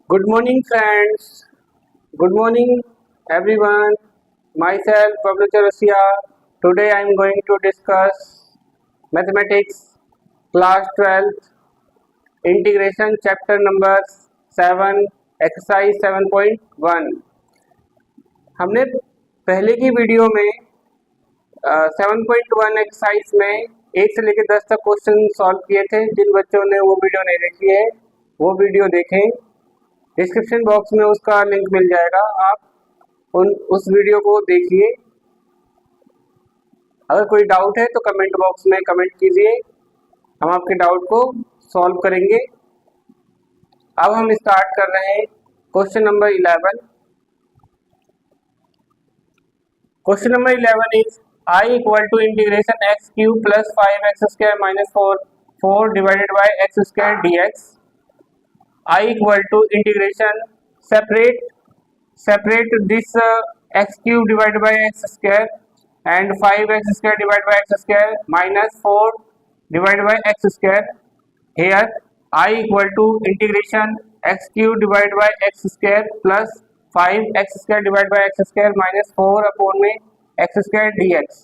Good morning, friends. Good morning, everyone. Myself, Pablo Charosia. Today, I am going to discuss mathematics, class 12th, integration, chapter number 7, exercise 7.1. हमने पहले की video में 7.1 exercise में 1 से लेकर 10 तक क्वेश्चन सॉल्व किए थे। जिन बच्चों ने वो वीडियो नहीं देखी है, वो वीडियो देखें। डिस्क्रिप्शन बॉक्स में उसका लिंक मिल जाएगा, आप उस वीडियो को देखिए। अगर कोई डाउट है तो कमेंट बॉक्स में कमेंट कीजिए, हम आपके डाउट को सॉल्व करेंगे। अब हम स्टार्ट कर रहे हैं question number 11। Question number 11 is I equal to integration x cube plus 5x square minus 4 divided by x square dx। I equal to integration separate this x cube divided by x square and 5x square divided by x square minus 4 divided by x square. Here I equal to integration x cube divided by x square plus 5x square divided by x square minus 4 upon में x square dx।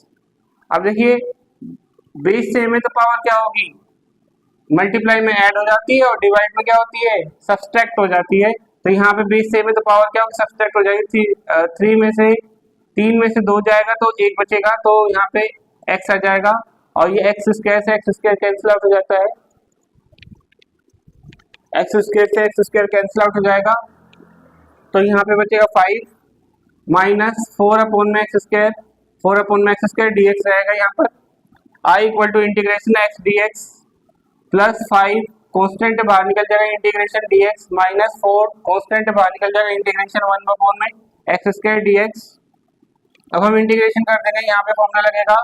अब देखिए base same है तो power क्या होगी, multiply में add हो जाती है और डिवाइड में क्या होती है, सब्सट्रैक्ट हो जाती है। तो यहाँ पे बेस सेम है तो पावर क्या होगी, सब्सट्रैक्ट हो जाएगी। 3 में से 2 जाएगा तो 1 बचेगा, तो यहाँ पे x आ जाएगा और ये एक्स स्क्वायर से एक्स स्क्वायर कैंसिल आउट हो जाता है, एक्स स्क्वायर से एक्स स्क्वायर कैंसिल आउट हो जाएगा। तो यहाँ पे बचेगा 5 माइनस 4 अपॉन में एक्स स्क्वायर, 4 अपॉन में एक्स स्क्वायर dx रहेगा। यहाँ पर I equal to integration x dx plus 5 constant बाहर निकल जाएगा, इंटीग्रेशन dx माइनस 4 कॉन्स्टेंट बाहर निकल जाएगा, इंटीग्रेशन 1 अपॉन में एक्स स्क्वायर dx। अब हम इंटीग्रेशन कर देंगे, यहाँ पे फॉर्मूला लगेगा,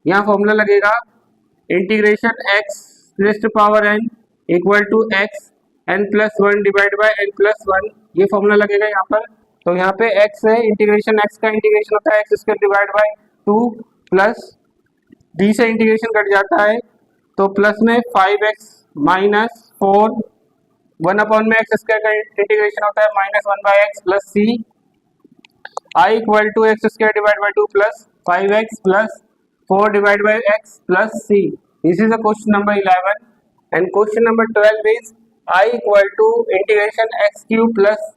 यहाँ फॉर्मूला लगेगा integration x raise to power n equal to x n plus 1 divide by n plus 1, ये फॉर्मूला लगेगा यहाँ पर। तो यहाँ पे x है, इंटीग्रेशन x का इंटीग्रेशन होता है x square divide by 2 plus d से इंटीग्रेशन कट जाता है तो प्लस में 5x माइनस 4 1 अपॉन में एक्स स्क्वायर का इंटीग्रेशन होता है minus 1 by x plus c. I equal to x square divide by 2 plus 5x plus 4 divide by x plus c. This is the question number 11 and question number 12 is I equal to integration x cube plus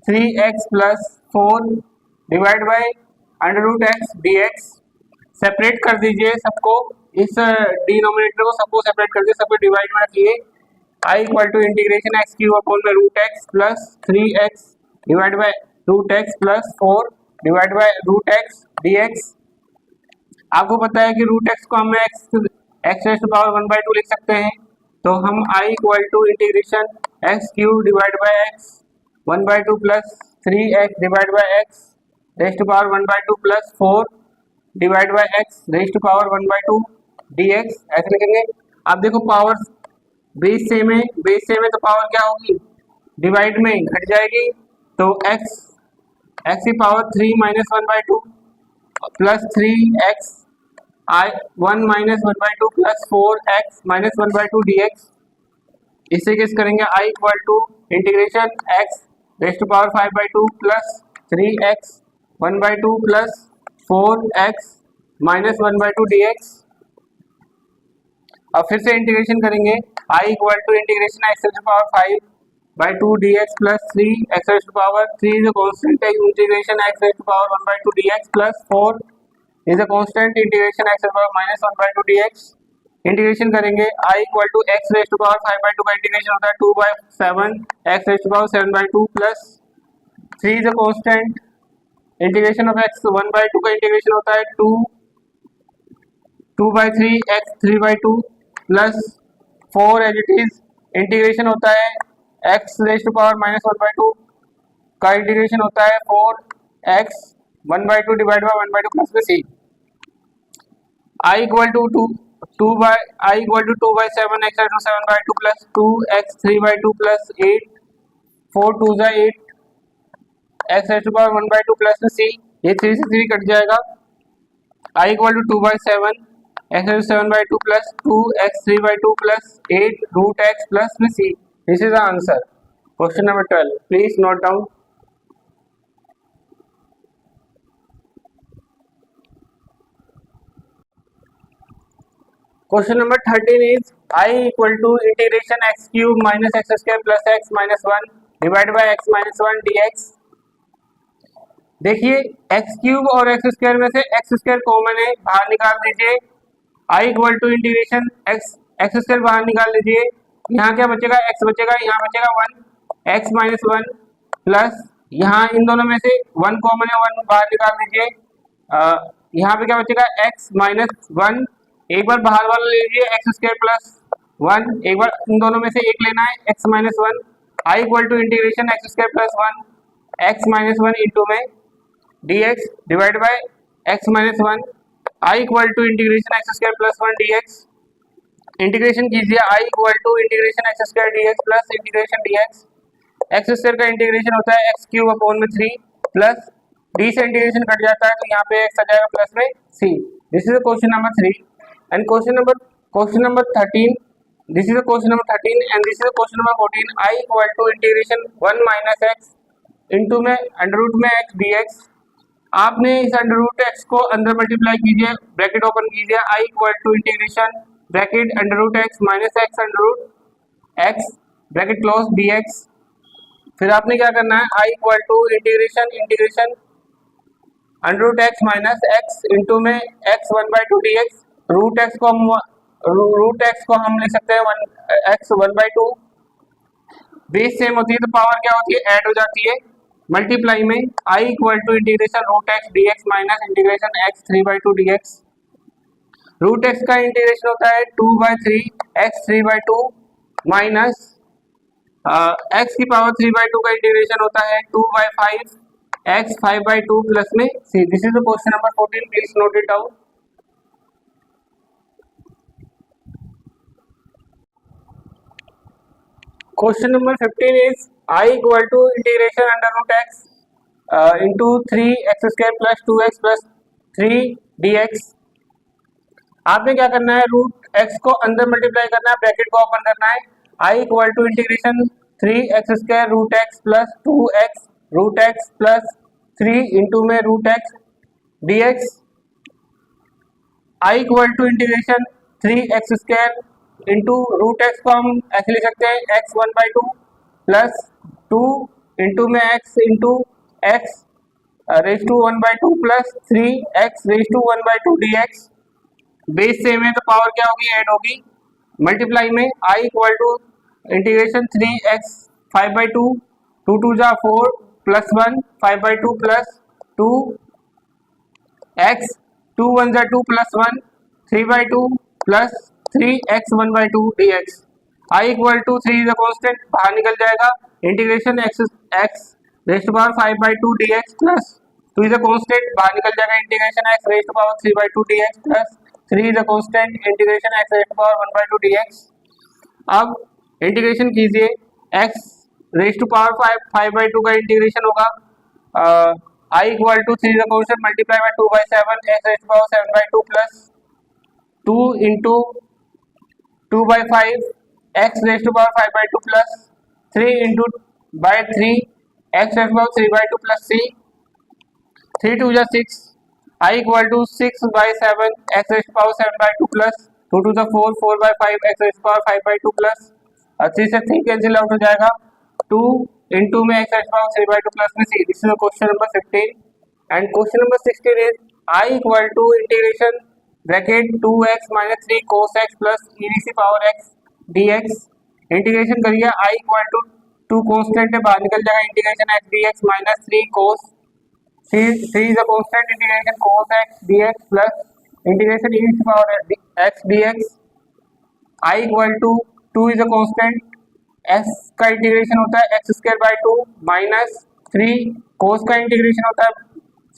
3x plus 4 divide by under root x d x. Separate कर दीजिए सबको, इस denominator को सबको separate कर दिए, सबको divide में रखिए। I equal to integration x cube upon में root x plus 3x divide by root x plus 4 divide by root x dx। आपको पता है कि रूट एक्स को हम एक्स रेज़ टू पावर 1/2 लिख सकते हैं, तो हम I equal to integration x cube divide by x 1/2 plus 3x divide by x raise to power 1/2 plus 4 divide by x raise to power 1/2 dx ऐसे लिखेंगे। अब देखो पावर बेस सेम है, तो पावर क्या होगी, डिवाइड में घट जाएगी, तो x की power 3 minus 1/2 plus 3x 1 minus 1/2 plus 4x minus 1/2 dx। इसे किस करेंगे, i equal to integration x raise to power 5/2 plus 3x 1/2 plus 4x minus 1/2 dx। अब फिर से इंटीग्रेशन करेंगे, i equal to integration x raise to power 5/2 dx plus 3 x raise to power 3 is a constant, integration x raise to power 1/2 dx plus 4 is a constant, integration x raise to power minus 1/2 dx। Integration करेंगे, i equal to x raise to power 5/2 का integration होता है 2/7 x raise to power 7/2 plus 3 is a constant, integration of x 1/2 का integration होता है 2/3 x 3/2 plus 4 as it is, integration होता है x raise to power minus 1/2 का integration होता है 4x 1/2 डिवाइड बाय 1/2 प्लस में C. I equal to 2/7 x raise to 7/2 plus 2x 3/2 plus 8 4 2 जा 8 x raise to power 1/2 plus में C, ये 3 से 3 कट जाएगा। I equal to 2/7 x raise to 7/2 plus 2x 3/2 plus 8 root x plus में C. This is the answer. Question number 12, please note down. Question number 13 is I equal to integration x cube minus x square plus x minus 1 divide by x minus 1 dx। देखिए x cube और x square में से x square common है, बाहर निकाल दीजिए। I equal to integration x square बाहर निकाल दीजिए, यहाँ क्या बचेगा, x बचेगा, यहाँ बचेगा 1 एक्स माइनस 1 प्लस यहाँ इन दोनों में से 1 कॉमन है, 1 बाहर निकाल दीजिए। यहाँ पे क्या बचेगा, x माइनस 1, एक बार बाहर वाला ले लीजिए एक्स स्क्वायर प्लस 1, एक बार इन दोनों में से एक लेना है x minus 1। I equal to integration x square plus 1 x minus 1 into में dx divide by x minus 1। I equal to integration x square plus 1 dx, integration कीजिए। I equal to integration x square dx plus integration dx, x square का integration होता है x cube upon में 3 plus d से integration cut जाता है तो यहाँ पे x आ जाएगा प्लस में c। This is question number 3 and question number 13, this is question number 13 and this is question number 14। I equal to integration 1 minus x into में अंडर रूट में x dx। आपने इस अंडर रूट x को अंदर multiply कीजिए, bracket open कीजिए। I equal to integration bracket under root x minus x under root x bracket close dx। फिर आपने क्या करना है, I equal to integration under root x minus x into में x 1/2 dx। रूट x को हम लिख सकते हैं x 1/2, बेस सेम होती है तो पावर क्या होती है, ऐड हो जाती है मल्टीप्लाई में। I equal to integration root x dx minus integration x 3/2 dx। Root x का इंटीग्रेशन होता है 2/3 x 3/2 माइनस x की पावर 3/2 का इंटीग्रेशन होता है 2/5 x 5/2 प्लस में c। This is the question number 14, please note it down. Question number 15 is I equal to integration under root x into 3x square plus 2x plus 3 dx। आपने क्या करना है, root x को अंदर multiply करना है, bracket को open करना है। I equal to integration 3x square root x plus 2x root x plus 3 into में root x dx। I equal to integration 3x square into root x को हम ऐसे लिख सकते हैं x 1/2 प्लस 2 इंटू में x into x raise to 1/2 plus 3x raise to 1/2 dx। Base same है तो पावर क्या होगी, ऐड होगी मल्टीप्लाई में। I equal to integration 3x 5/2 2 2 जा 4 प्लस 1 5/2 प्लस 2 x 2 1 जा 2 plus 1 3/2 plus 3x 1/2 dx। I equal to 3 is a constant, बाहर निकल जाएगा। Integration x raise to power 5/2 dx plus 2 is a constant, बाहर निकल जाएगा। Integration x raise to power 3/2 dx plus 3 is a constant, integration x raise to power 1/2 dx। अब integration कीजिए, x raise to power 5/2 का integration होगा I equal to 3 is a constant multiply by 2/7 x raise to power 7/2 plus 2 into 2/5 x raise to power 5/2 plus 3 into by 3 x raise to power 3/2 plus c 3 2 जा 6। I equal to 6/7 x raise to power 7/2 plus 2 2 जा 4 4/5 x raise to power 5/2 plus 3 से 3 cancel out हो जाएगा 2 into में x raise to power 3/2 plus में c। This is question number 15 and question number 16 is I equal to integration bracket 2x minus 3 cos x plus e की power x dx। Integration करिए, I equal to 2 constant है, बाहर निकल जाएगा। Integration x dx minus 3 cos 3 is a constant, integration cos x dx plus integration e की power x dx। I equal to 2 is a constant, x का integration होता है x square by 2 minus 3 cos का integration होता है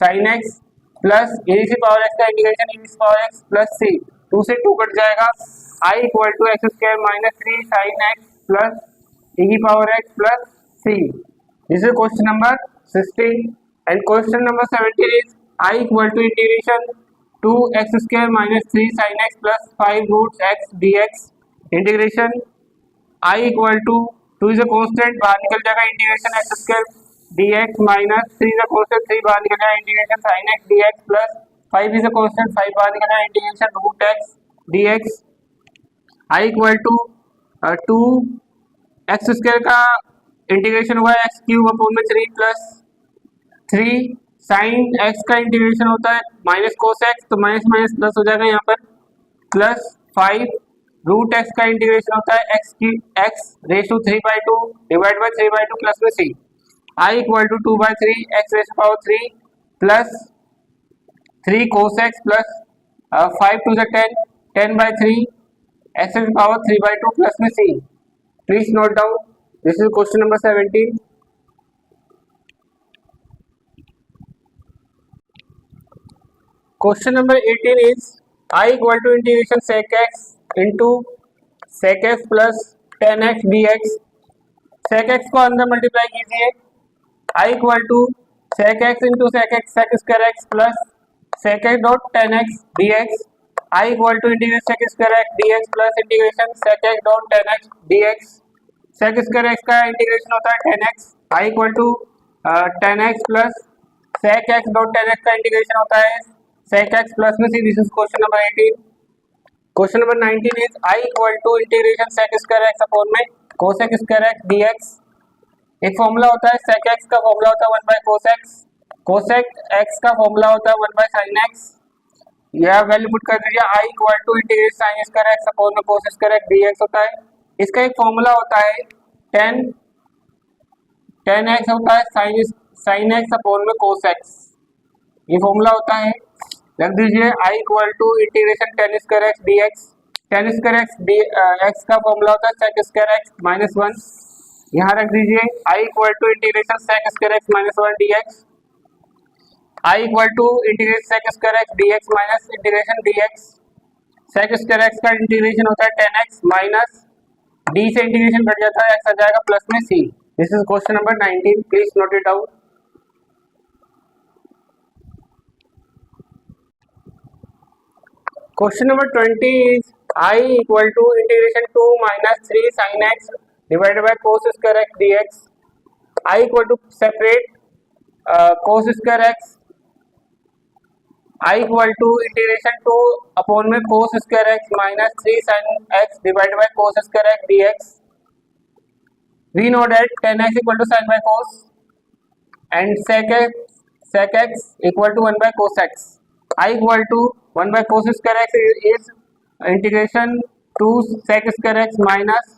sin x plus e की power x का integration e की पावर x प्लस c। 2 से 2 कट जाएगा। I equal to x square minus 3 sin x plus e की power x plus c। This is question number 16 and question number 17 is I equal to integration 2x square minus 3 sin x plus 5 root x dx। Integration I equal to 2 is a constant, बाहर निकल जाएगा integration x square dx minus 3 is a constant, 3 बाहर निकल जाएगा integration sin x dx plus 5 is a constant, 5 बाहर निकल जाएगा integration root x dx I equal to 2 x square का इंटीग्रेशन हुआ है एक्स क्यूब अपॉन में 3 प्लस 3 साइन एक्स का इंटीग्रेशन होता है माइनस कोस एक्स, तो माइनस माइनस प्लस हो जाएगा यहाँ पर प्लस 5 रूट एक्स का इंटीग्रेशन होता है एक्स की x raise to 3/2 divide by 3/2 plus में C I equal to 2/3 x raise power 3 plus 3 cos x plus 5 to the 10 10/3 x raise power 3/2 plus में C. Please note down, this is question number 17। Question number 18 is I equal to integration sec x into sec x plus 10x dx। sec x को अंदर multiply कीजिए, I equal to sec x into sec x sec square x plus sec x dot 10x dx। I equal to integration sec square x dx plus integration sec x dot 10x dx। sec square x का integration होता है 10x, I equal to 10x plus sec x dot 10x का integration होता है sec x plus में C. This is question number 18। Question number 19 is I equal to integration sec square x upon में cosec square x dx। एक formula होता है sec x का formula होता है 1 by cos x, cosec x का formula होता है 1 by sin x। यह वैल्यू पुट कर दीजिए, I equal to integration sin square x upon में cos स्क्वायर x dx होता है। इसका एक फॉर्मूला होता है 10x होता है sin x अपॉन में cos x, ये फॉर्मूला होता है। रख दीजिए I equal to integration 10 square x dx। 10 square x का फॉर्मूला होता है sec स्क्वायर x माइनस 1, यहाँ रख दीजिए I equal to integration sec square x minus 1 dx। I equal to integration sec square x dx minus integration dx। sec square x का integration होता है 10x minus d से integration cut जाता है x आ जाएगा प्लस में c। This is question number 19, please note it down. Question number 20 is I equal to integration 2 minus 3 sin x divided by cos square x dx। I equal to separate cos square x, I equal to integration 2 upon में cos square x minus 3 sin x divided by cos square x dx। We know that 10x equal to sin by cos and sec x equal to 1 by cos x। I equal to 1 by cos square x is integration 2 sec square x minus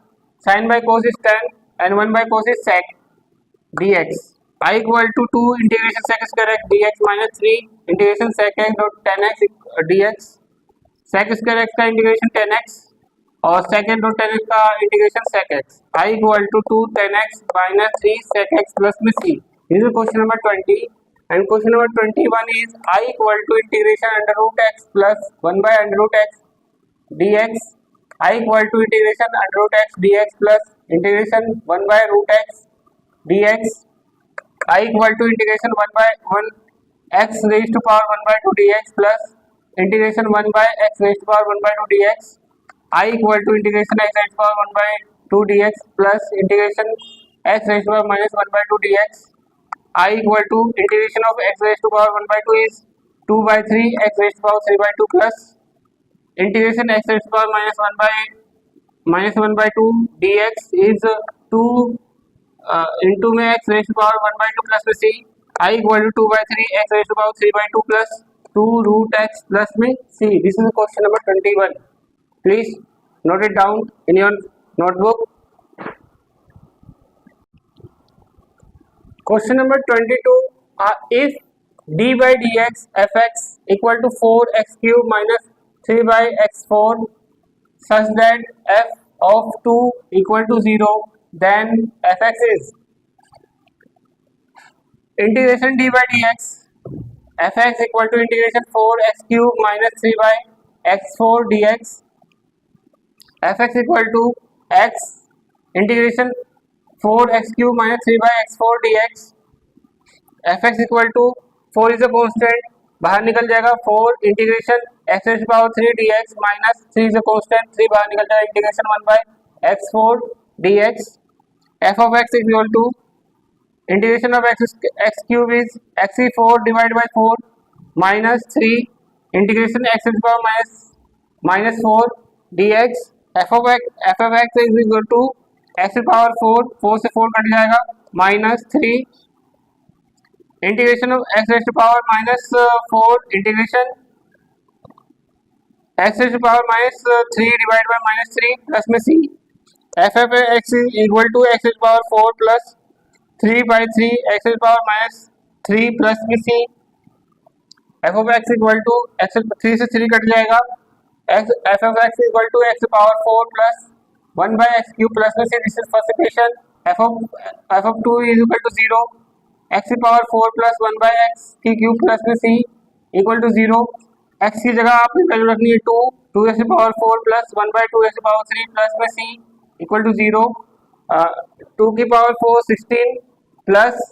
sin by cos is 10 and 1 by cos is sec dx। I equal to 2 integration sec square x dx minus 3 integration sec x dot 10x dx। sec square x का integration 10x और sec x dot 10x का integration sec x। I equal to 2 10x minus 3 sec x plus में c। This is question number 20 and question number 21 is I equal to integration under root x plus 1 by under root x dx। I equal to integration under root x dx plus integration 1 by root x dx। I equal to integration 1 by 1 x raised to power 1 by 2 dx plus integration 1 by x raised to power 1 by 2 dx। I equal to integration x raised to power 1 by 2 dx plus integration x raised to power minus 1 by 2 dx। I equal to integration of x raised to power 1 by 2 is 2 by 3 x raised to power 3 by 2 plus integration x raised to power minus 1 by 2 dx is 2 into में x raised to power 1 by 2 plus में c। I equal to 2 by 3 x raised to power 3 by 2 plus 2 root x plus में c। This is question number 21. Please note it down in your notebook. Question number 22, if d by dx fx equal to 4x cube minus 3 by x4 such that f of 2 equal to 0, then fx is integration d by dx fx equal to integration 4x cube minus 3 by x4 dx। fx equal to x integration 4x cube minus 3 by x4 dx। fx equal to 4 is a constant, बाहर निकल जाएगा 4 integration x raised to power 3 dx minus 3 is a constant, 3 बाहर निकल जाएगा integration 1 by x4 dx। f of x is equal to integration of x cube is xe4 divided by 4 minus 3 integration x to the power minus 4 dx f of x is equal to x to the power 4 से 4 cut जाएगा minus 3 integration of x raise to power minus 4 integration x raise to power minus 3 divide by minus 3 plus में c f of x is equal to x raise to power 4 plus 3 by 3 x raise to power minus 3 plus में c f of x equal to x 3 से 3 cut जाएगा f of x equal to x power 4 plus 1 by x cube plus में c this is first equation f of 2 is equal to 0 x की power 4 plus 1 by x की cube plus में c equal to 0 x की जगह आपने value रखनी है 2 x की पावर 4 प्लस 1 बाय 2 x की पावर 3 प्लस में c इक्वल टू 0 2 की पावर 4 16 प्लस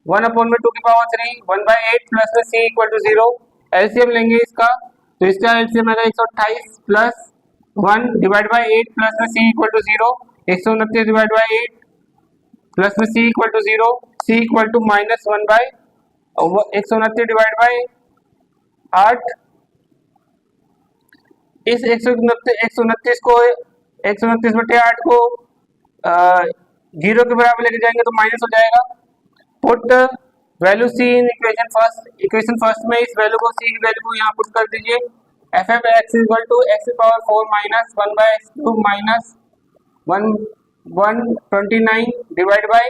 1 अपॉन में 2 की पावर 3 1 बाय 8 प्लस में c इक्वल टू 0 एलसीएम लेंगे इसका तो इसका एलसीएम आएगा 128 प्लस 1 डिवाइड बाय 8 प्लस में c equal to 0 129 divide by 8 plus में c equal to 0 c equal to minus 1 by 129 divide by 8 इस 129 को 129 बटे 8 को 0 के बराबर लेके जाएंगे तो माइनस हो जाएगा put value c in equation first में इस वैल्यू को c की वैल्यू को यहाँ पुट कर दीजिए f of x equal to x की power 4 minus 1 by x cube minus 129 divide by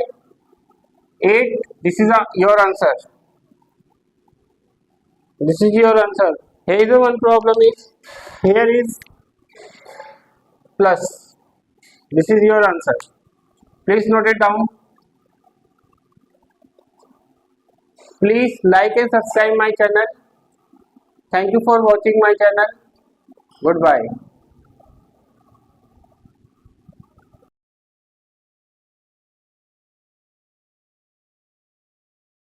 8 this is your answer. This is your answer. Here is the one problem is here is plus. This is your answer. Please note it down. Please like and subscribe my channel. Thank you for watching my channel. Goodbye.